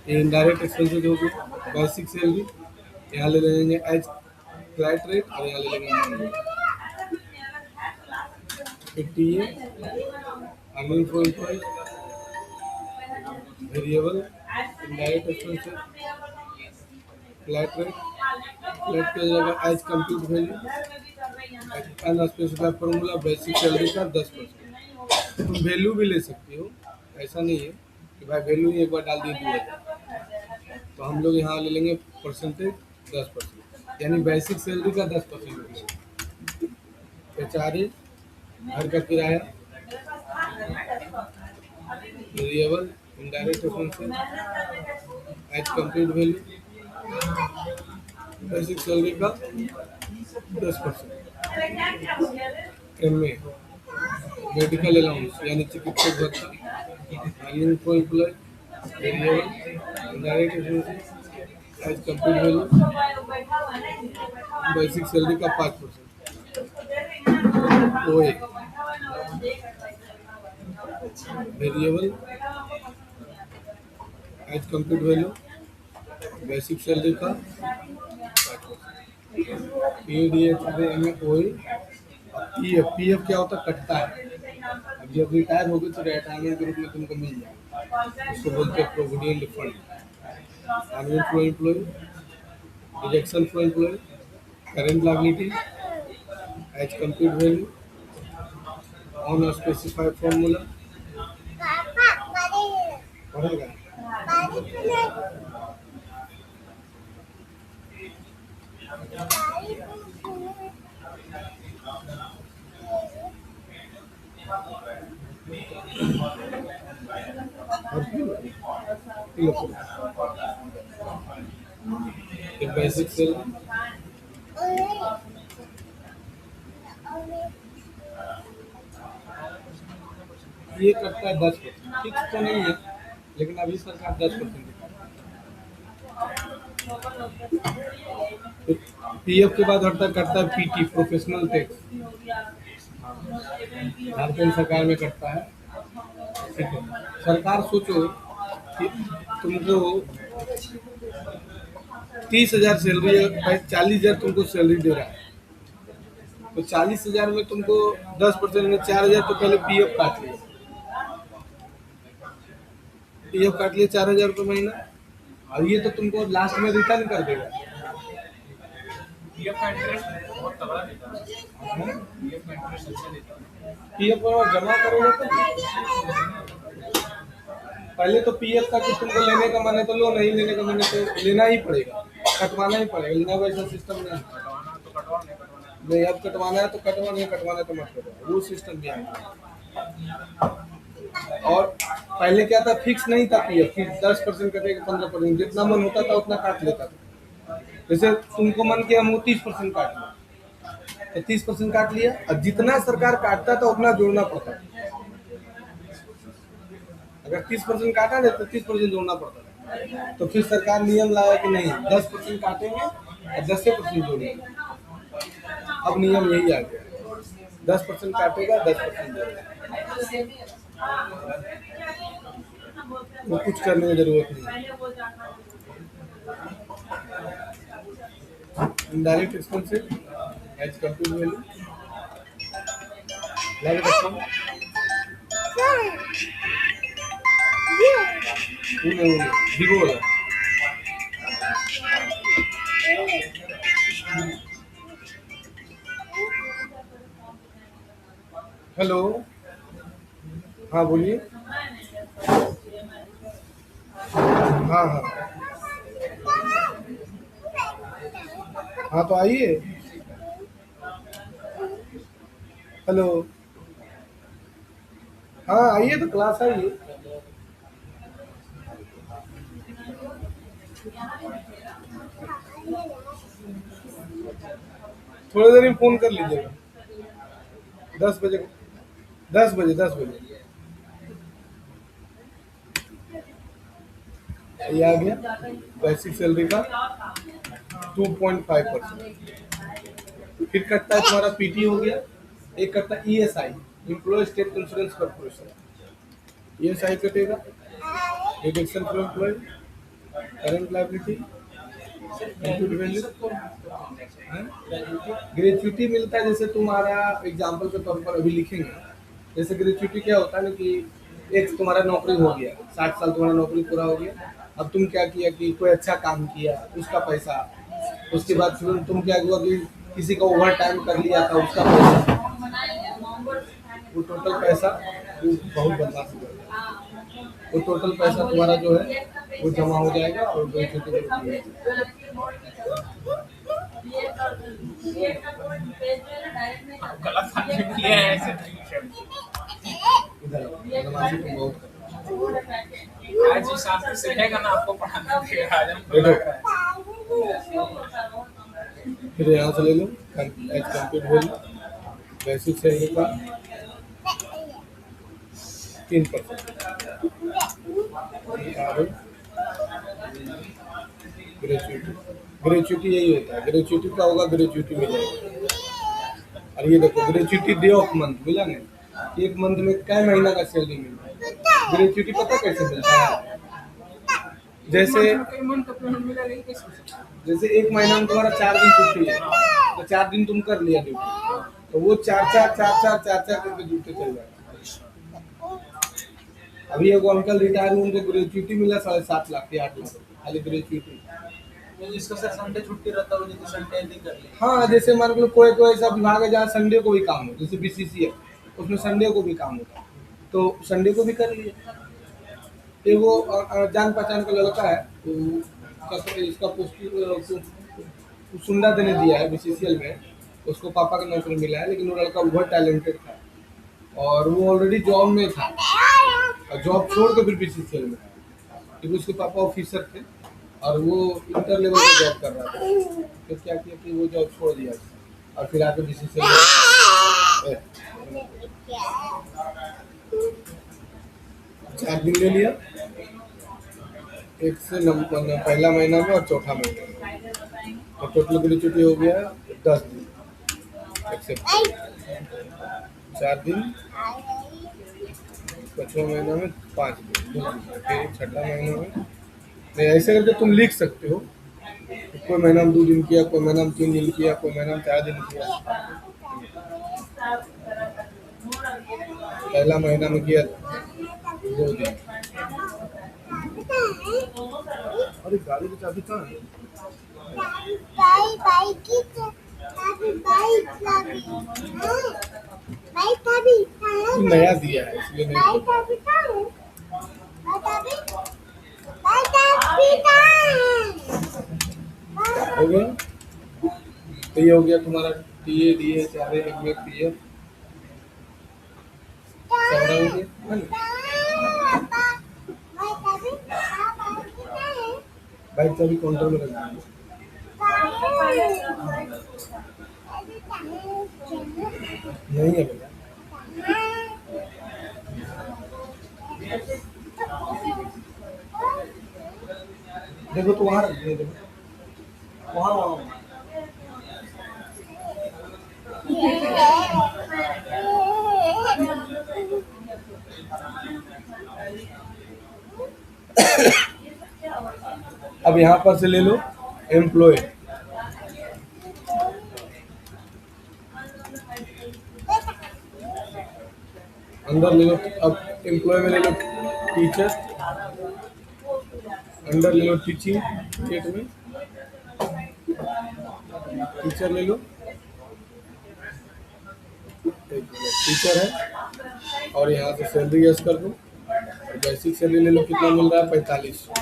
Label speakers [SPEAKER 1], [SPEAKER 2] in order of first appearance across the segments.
[SPEAKER 1] ये indirect expenses हो गए, बेसिक सैलरी यहाँ ले लेंगे एज फ्लैट रेट और यहाँ ले लेंगे 50 earning for employ variable indirect expenses flat rate flat किया जाएगा as compute value unspecified formula basic salary का 10%। तुम वैल्यू भी ले सकती हो, ऐसा नहीं है कि भाई वैल्यू ही एक बार डाल दिए 2000। तो हम लोग यहाँ ले लेंगे परसेंटेज 10%, यानी बेसिक सैलरी का 10%। एचआरए घर का किराया variable indirect expenses as complete value basic salary का 10%। एम ए मेडिकल अलाउंस यानी चिकित्सक भत्ता earning for employ variable indirect expenses as complete value basic salary का 5%। OA variable as complete value basic salary का 5%। PF क्या होता है? कटता है। अब जब रिटायर हो गए तो रिटायरमेंट के रूप में तुमको मिल जाए, उसको बोलते हैं provident fund. Earning for employ deduction for employ current liability as complete value on specified formula पढ़ेगा। बेसिक सैलरी ये करता है 10%, फिक्स तो नहीं है लेकिन अभी सरकार 10% पीएफ के बाद हटता करता है पीटी प्रोफेशनल टैक्स, झारखंड सरकार में करता है। ठीक है, सरकार सोचो कि तुमको 30,000 सैलरी है, 40,000 तुमको सैलरी दे रहा है, तो 40,000 में तुमको 10% में 4,000 तो पहले पीएफ काट लिया, पीएफ काट लिया 4,000 रुपये महीना, और ये तो तुमको लास्ट में रिटर्न कर देगा। पीएफ का इंटरेस्ट बहुत तगड़ा देता है, पीएफ का इंटरेस्ट अच्छा देता है। पीएफ जमा करोगे तो पहले तो पीएफ का कुछ तुमको लेने का मन है तो लो, नहीं लेने का मन है तो लेना ही पड़ेगा, कटवाना ही पड़ेगा। लेना वैसा सिस्टम नहीं है, नहीं अब कटवाना है तो कटवा, नहीं कटवाना है तो मत कटवा, वो सिस्टम भी है। और पहले क्या था, फिक्स नहीं था पीएफ, फिर 10% कटेगा 15%, जितना मन होता था उतना काट लेता था। जैसे तुमको मन किया हम 30% काट लिया तो 30% काट लिया, और जितना सरकार काटता था उतना जोड़ना पड़ता था। अगर 30% काटा नहीं तो 30% जोड़ना पड़ता था। तो फिर सरकार नियम लाया कि नहीं 10% काटेंगे और 10% जोड़ेंगे। अब नियम यही आ गया, 10% काटेगा 10% जोड़ेगा, तो कुछ करने की जरूरत नहीं। Indirect expenses as compute value like रकम वीवो वाला हेलो, हाँ बोलिए। हाँ हाँ हाँ तो आइए। हेलो, हाँ आइए तो क्लास आइए। थोड़ी देर में फोन कर लीजिएगा, 10 बजे 10 बजे 10 बजे ये आ गया बेसिक सैलरी का 2.5%। फिर कटता है तुम्हारा पीटी हो गया, एक कटता है ESI, employ state insurance corporation, ये साइड कटेगा, deduction from employ, current liability, compute value, gratuity मिलता है। जैसे तुम्हारा एग्जाम्पल के तौर पर अभी लिखेंगे, जैसे ग्रेचुइटी क्या होता है ना कि एक तुम्हारा नौकरी हो गया, 60 साल तुम्हारा नौकरी पूरा हो गया, अब तुम क्या किया कि कोई अच्छा काम किया उसका पैसा, उसके बाद फिर तुम क्या हुआ कि किसी का ओवर टाइम कर लिया था उसका पैसा, वो टोटल पैसा वो बहुत बदमाश हो जाएगा, वो टोटल पैसा तुम्हारा जो है वो जमा हो जाएगा और ग्रेचुइटी में रुक
[SPEAKER 2] गलत आदमी भी है ऐसे ठीक है।
[SPEAKER 1] इधर बदमाशी तुम बहुत कर
[SPEAKER 2] आज ही शास्त्र सीखेगा ना आपको पढ़ाना देगा आज हमको
[SPEAKER 1] रहे हो।
[SPEAKER 2] लग रहा
[SPEAKER 1] फिर यहाँ से ले लो as complete value, basic salary का 3%, ग्रेचुइटी, ग्रेचुइटी यही होता है, ग्रेचुइटी का होगा, ग्रेचुइटी मिलेगा। और ये देखो ग्रेचुइटी डे ऑफ मंथ मिला नहीं, एक मंथ में कै महीना का सैलरी मिला है। ग्रेचुइटी पता कैसे मिलता है, जैसे जैसे एक महीना में तुम्हारा 4 दिन छुट्टी है, तो 4 दिन तुम कर लिया ड्यूटी, तो वो चार करके ड्यूटी चल जाएगा। अभी एगो अंकल रिटायर हुए, उनको ग्रेचुइटी मिला 7.5 लाख या 8 लाख खाली ग्रेचुइटी।
[SPEAKER 2] जिसको सर संडे छुट्टी रहता है तो संडे नहीं कर ले।
[SPEAKER 1] हाँ, जैसे मान लो कोई कोई ऐसा विभाग है जहाँ संडे को भी काम हो, जैसे बीसीसी है उसमें संडे को भी काम होता है, तो संडे को भी कर लिए। फिर वो जान पहचान का लड़का है, तो इसका पोस्ट सुंडा देने दिया है बीसीसीएल में, उसको पापा का नौकरी मिला है, लेकिन वो लड़का बहुत टैलेंटेड था और वो ऑलरेडी जॉब में था, और जॉब छोड़ के फिर बीसीसीएल में, क्योंकि उसके पापा ऑफिसर थे और वो इंटर लेवल पे जॉब कर रहा था। तो क्या किया कि वो जॉब छोड़ दिया और फिर आके बीसीसीएल में 4 दिन ले लिया, एक से पहला महीना में और चौथा महीना में, और टोटल ग्रेचुइटी हो गया 10 दिन, एक्सेप्ट 4 दिन, 5वां महीना में 5 दिन, 2 दिन, फिर 6ठा महीना में। नहीं, ऐसे करके तुम लिख सकते हो, कोई महीना में 2 दिन किया, कोई महीना में 3 दिन किया, कोई महीना में 4 दिन किया। पहला महीना में किया 2 दिन। अरे गाड़ी की चाबी कहाँ है? नया दिया है इसलिए नहीं। हो गया, तो ये हो गया तुम्हारा टीए डीए सारे एग्मेट पीएफ सारा हो गया। बाइक चाबी काउंटर में रख दीजिए। नहीं है भैया, देखो तो वहाँ रख दीजिए, देखो वहाँ वहाँ अब यहाँ पर से ले लो एम्प्लॉय, अंदर ले लो, अब एम्प्लॉय में ले लो टीचर, अंदर ले लो टीचिंग स्टेट में टीचर ले लो, टीचर है, और यहाँ से सैलरी यस कर दो, बेसिक सैलरी ले लो, कितना मिल रहा है 4500,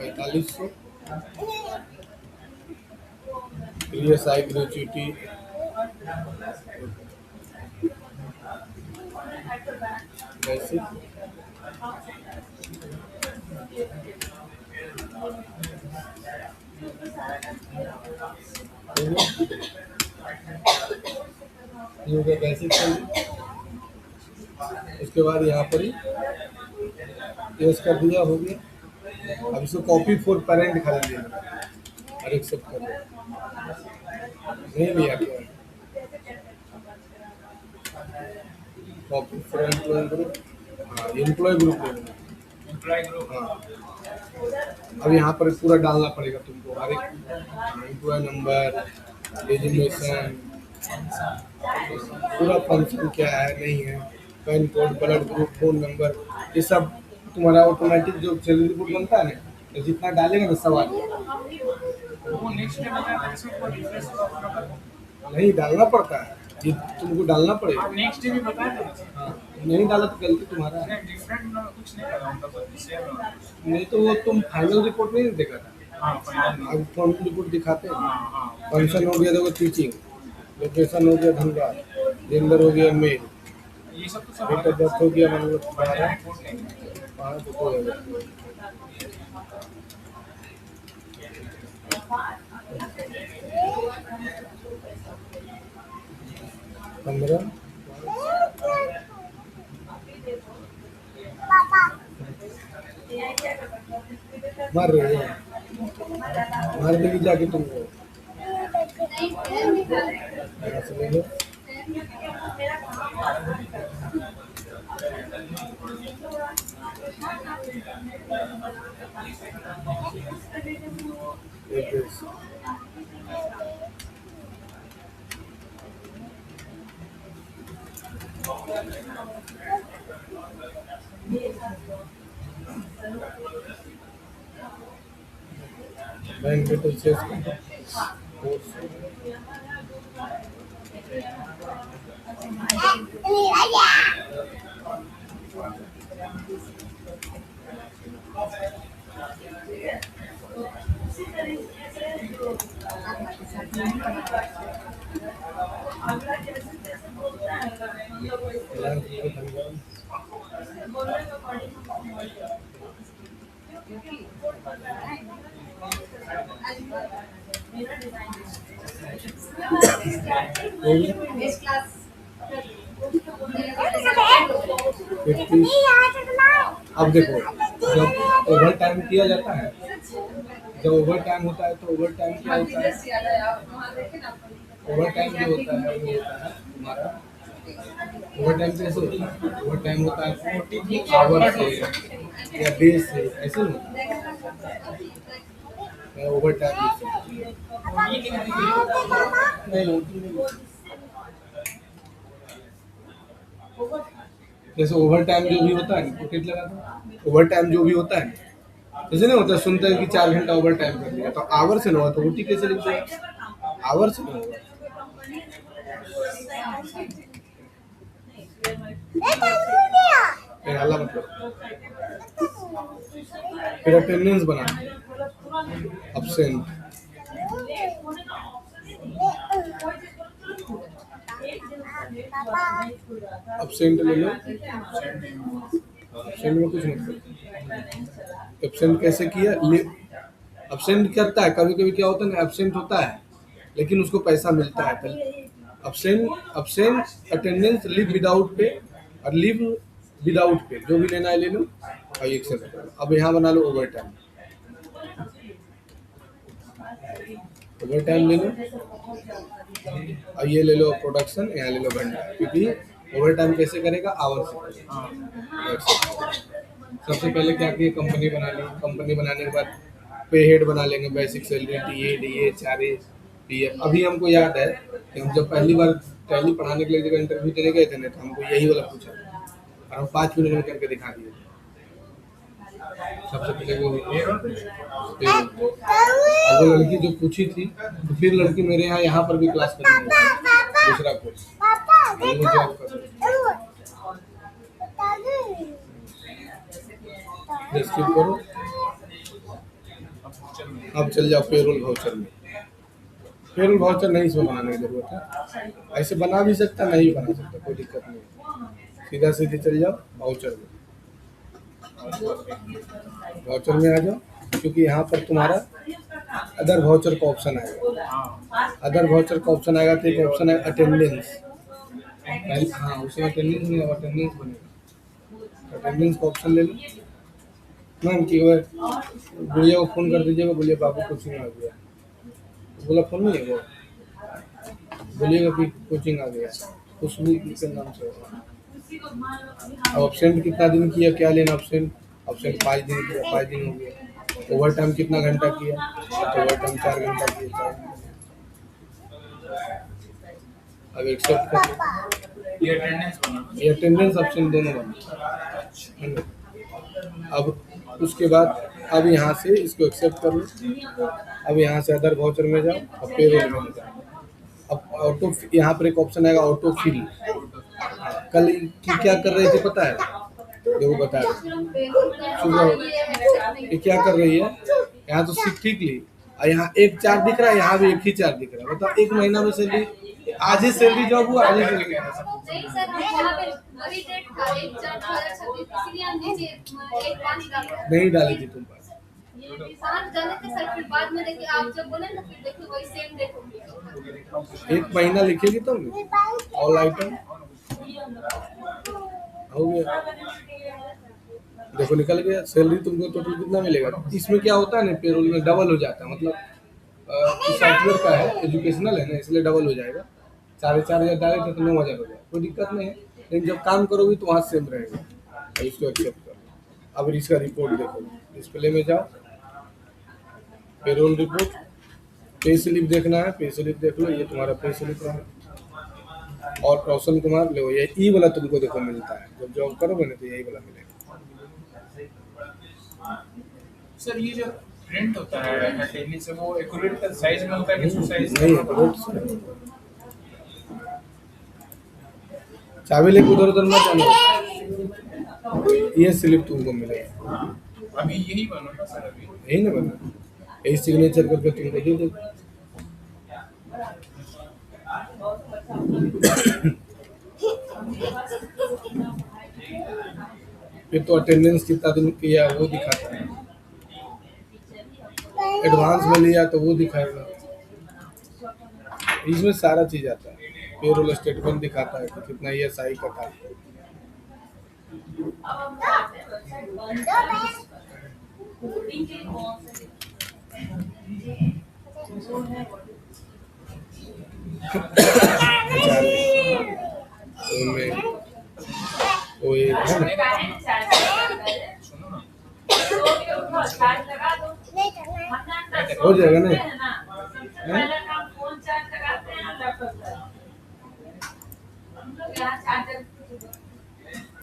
[SPEAKER 1] 4500, ESI ग्रेचुइटी, बेसिक, ये हो गया बेसिक सैलरी। उसके बाद यहाँ पर ही यस कर दिया, हो गया। अब इसको कॉपी फॉर पेरेंट खाली देना और एक्सेप्ट कर दो, नहीं लिया क्या कॉपी फिर एम्प्लॉय ग्रुप, हाँ एम्प्लॉय ग्रुप ले लेना।
[SPEAKER 2] Employ group.
[SPEAKER 1] हाँ अब यहाँ पर पूरा डालना पड़ेगा तुमको, हर एक एम्प्लॉय नंबर, डेजिग्नेशन, पूरा फंक्शन क्या है नहीं है, pan code, blood group, phone number, ये सब तुम्हारा ऑटोमेटिक जो सैलरी रिपोर्ट बनता है ना, तो जितना डालेगा ना सब आ जाएगा।
[SPEAKER 2] वो नेक्स्ट में बताया था इसको रिफ्रेश होगा।
[SPEAKER 1] नहीं डालना पड़ता है, ये तुमको डालना पड़ेगा।
[SPEAKER 2] हाँ नेक्स्ट भी बताया था।
[SPEAKER 1] हाँ नहीं डाला तो गलती तुम्हारा है।
[SPEAKER 2] नहीं डिफरेंट कुछ नहीं लगा उनका, तो सेम।
[SPEAKER 1] नहीं तो वो तुम फाइनल रिपोर्ट नहीं देखा था,
[SPEAKER 2] हाँ फाइनल।
[SPEAKER 1] अब फाइनल रिपोर्ट दिखाते हैं।
[SPEAKER 2] हाँ हाँ
[SPEAKER 1] फंक्शन हो गया देखो टीचिंग, लोकेशन हो गया धनबाद, जेंडर हो गया मेल,
[SPEAKER 2] ये सब तो सब
[SPEAKER 1] डेट ऑफ बर्थ हो गया मतलब
[SPEAKER 2] फाइनल
[SPEAKER 1] 12,
[SPEAKER 2] रिपोर्ट लेंगे।
[SPEAKER 1] 5 तो हो गया 15, मार रही है, मार देगी जाके तुमको। यहाँ से ले लो, एड्रेस, बैंक डिटेल्स, अब देखो जब ओवर टाइम किया जाता है, जब ओवर टाइम होता है तो ओवर टाइम क्या होता है, ओवर टाइम जो होता है वो होता है तुम्हारा, ओवर टाइम कैसे होता है, ओवर टाइम होता है आवर से या डे से, ऐसे नहीं ओवर टाइम नहीं होती नहीं। जैसे ओवर टाइम जो भी होता है, टिकट लगा दो, ओवर टाइम जो भी होता है जैसे नहीं होता, सुनते हैं कि 4 घंटा ओवर टाइम कर दिया, तो आवर से ना हुआ तो ओटी कैसे लिख देगा, आवर से ना होगा। हाला मतलब फिर अटेंडेंस बना, अब्सेंट, अब्सेंट ले लो, एब्सेंट में कुछ मतलब, एब्सेंट कैसे किया, एब्सेंट करता है कभी कभी क्या होता है ना, एब्सेंट होता है लेकिन उसको पैसा मिलता है, absent absent attendance, leave without pay और लीव विदाउट पे, जो भी लेना है ले लो और एक्सेप्ट करो। अब यहाँ बना लो ओवर टाइम, ओवर टाइम ले लो और ये ले लो प्रोडक्शन, यहाँ ले लो घंटा, क्योंकि ओवर टाइम कैसे करेगा, आवर से। सबसे पहले क्या किए, कंपनी बना ली, कंपनी बनाने के बाद पे हेड बना लेंगे, बेसिक सैलरी, टीए डीए चारे पीएफ। अभी हमको याद है कि हम जब पहली बार टैली पढ़ाने के लिए जब इंटरव्यू देने गए थे ना, तो हमको यही वाला पूछा और हम 5 मिनट में करके दिखा दिए। सबसे पहले वो लड़की जो पूछी थी, तो फिर लड़की मेरे यहाँ पर भी क्लास करनी है, दूसरा कोर्स जॉब कर, स्किप करो। अब चल जाओ पेरोल वाउचर में, पेरोल वाउचर नहीं इसमें बनाने की जरूरत है, ऐसे बना भी सकता, नहीं बना सकता, कोई दिक्कत नहीं, सीधा सीधे चल जाओ वाउचर में, वाउचर में आ जाओ, क्योंकि यहाँ पर तुम्हारा अदर वाउचर का ऑप्शन आएगा, अदर वाउचर का ऑप्शन आएगा तो एक ऑप्शन है अटेंडेंस, हाँ उसमें अटेंडेंस नहीं है, अटेंडेंस बनेगा, अटेंडेंस का ऑप्शन ले लो मैम कि भैया को फ़ोन कर दीजिएगा, बोलिए बाबू कोचिंग आ गया, बोला फ़ोन नहीं है वो, बोलिएगा कि कोचिंग आ गया, खुशबू के नाम से होगा, अब ऑब्सेंट कितना दिन किया, क्या लेना ऑब्सेंट, ऑब्सेंट 5 दिन किया, 5 दिन हो गया। ओवर टाइम कितना घंटा किया, तो ओवर टाइम 4 घंटा किया, 4 घंटा। अब एक्सेप्ट कर,
[SPEAKER 2] ये अटेंडेंस बना।
[SPEAKER 1] ये अटेंडेंस ऑप्शन दोनों बना। अब उसके बाद अब यहाँ से इसको एक्सेप्ट कर लो। अब यहाँ से अदर वाउचर में जाओ और पेरोल में जाओ। अब ऑटो यहाँ पर एक ऑप्शन आएगा ऑटो फिल। कल की क्या कर रहे थे पता है, देखो बता रहे सुबह ये क्या कर रही है, यहाँ तो सिर्फ ठीक ली और यहाँ एक 4 दिख रहा है, यहाँ भी एक ही 4 दिख रहा है। मतलब एक महीना में सैलरी, आज ही सैलरी जॉब हुआ, आज ही सैलरी
[SPEAKER 3] नहीं सर, हम यहाँ पे वही डेट था 1/4/2026, इसीलिए हम नीचे 1/5 डाल रहे हैं।
[SPEAKER 1] नहीं डाली थी तुम पास।
[SPEAKER 3] समझ जाने थे सर, फिर बाद में देखिए आप जब बोले ना, फिर देखिए वही सेम डेट होगी।
[SPEAKER 1] एक महीना लिखेगी तुम, ऑल आइटम हो गया, देखो निकल गया। सैलरी तुमको टोटल कितना मिलेगा। इसमें क्या होता है ना, पेरोल में डबल हो जाता है। मतलब सॉफ्टवेयर का है, एजुकेशनल है ना, इसलिए डबल हो जाएगा। 4,500 डाले थे तो 9,000 हो जाएगा, कोई दिक्कत नहीं है। लेकिन जब काम करोगी तो वहाँ सेम रहेगा। अब इसको एक्सेप्ट करो। अब इसका रिपोर्ट देखो, डिस्प्ले में जाओ, पेरोल रिपोर्ट, पे स्लिप देखना है, पे स्लिप देख लो, ये तुम्हारा पे स्लिप है। और रोशन कुमार लो, ये ई वाला तुमको देखो मिलता है, जब जॉब करोगे ना तो यही वाला मिलेगा।
[SPEAKER 2] सर ये जो प्रिंट होता है अटेंडेंस से, वो एक्यूरेट साइज में होता है कि साइज
[SPEAKER 1] नहीं, चाबी लेके उधर उधर मत जाना। ये स्लिप तुमको मिलेगा,
[SPEAKER 2] अभी यही बना था सर, अभी
[SPEAKER 1] यही ना बना, यही सिग्नेचर करके तुमको दे दो। फिर तो अटेंडेंस कितना दिन किया वो दिखाता है, एडवांस में लिया तो वो दिखाएगा। इसमें सारा चीज आता है, पेरोल स्टेटमेंट दिखाता है कि कितना ESI कटा है। उनमें वो एक है ना,
[SPEAKER 2] सुनो ना,
[SPEAKER 1] हो जाएगा ना।